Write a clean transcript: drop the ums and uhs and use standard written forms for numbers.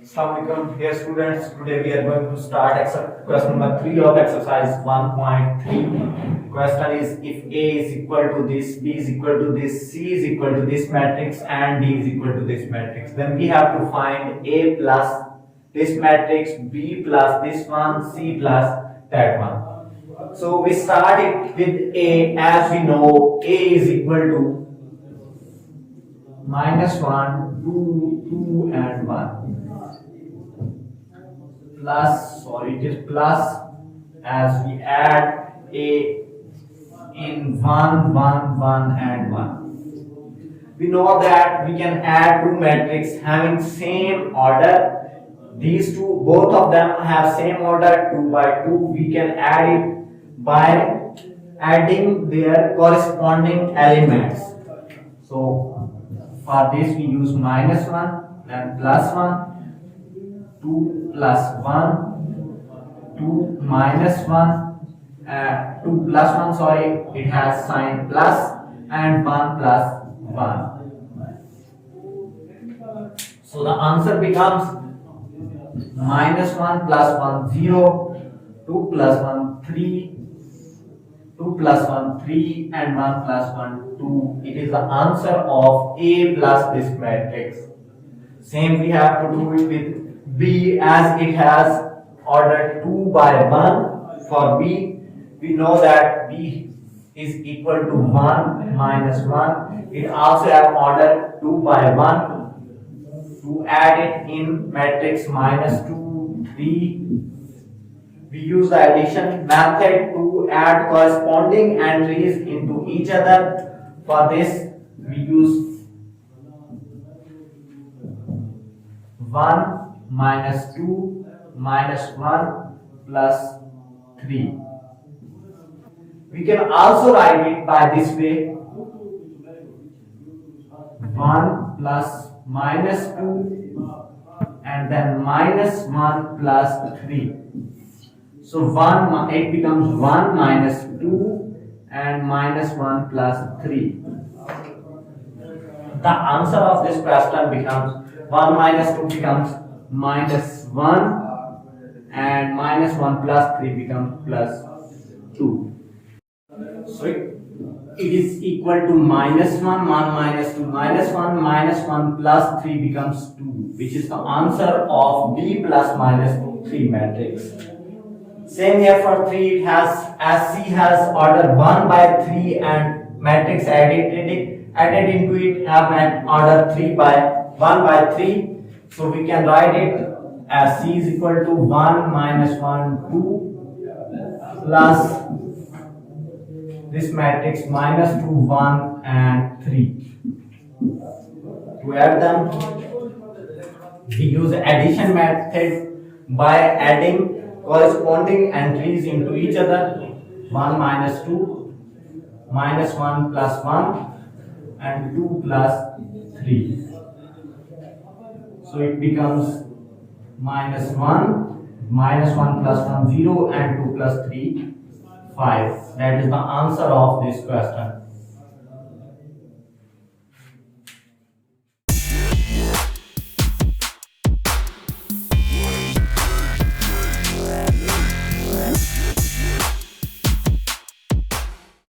Assalamualaikum, dear students. Today we are going to start question number 3 of exercise 1.3. Question is, if A is equal to this, B is equal to this, C is equal to this matrix and D is equal to this matrix, then we have to find A plus this matrix, B plus this one, C plus that one. So we start it with A. As we know, A is equal to -1, 2 and 1. It is plus, as we add A in 1, 1, 1 and 1. We know that we can add two matrices having same order. These two, both of them have same order, 2 by 2. We can add it by adding their corresponding elements. So for this we use -1, then +1, 2 plus 1, 2 minus 1, 2 plus 1, sorry, it has sign plus, and 1 plus 1. So the answer becomes -1 plus 1, 0, 2 plus 1, 3, 2 plus 1, 3, and 1 plus 1, 2. It is the answer of A plus this matrix. Same we have to do it with B, as it has order 2 by 1. For B, we know that B is equal to 1 minus 1. It also have order 2 by 1. To add it in matrix -2, 3, we use the addition method to add corresponding entries into each other. For this, we use 1 minus 2 minus 1 plus 3. We can also write it by this way: 1 plus -2 and then -1 plus 3. So it becomes 1 minus 2 and -1 plus 3. The answer of this question becomes 1 minus 2 becomes -1 and -1 plus 3 becomes +2. So it is equal to -1, 1 minus 2, -1, -1 plus 3 becomes 2, which is the answer of B plus -2, 3 matrix. Same here for 3, it has, as C has order 1 by 3 and matrix added into it have order 1 by 3. So we can write it as C is equal to 1 minus 1, 2 plus this matrix -2, 1 and 3. To add them, we use addition method by adding corresponding entries into each other. 1 minus 2, -1 plus 1 and 2 plus 3. So it becomes -1 plus 1, 0 and 2 plus 3, 5. That is the answer of this question.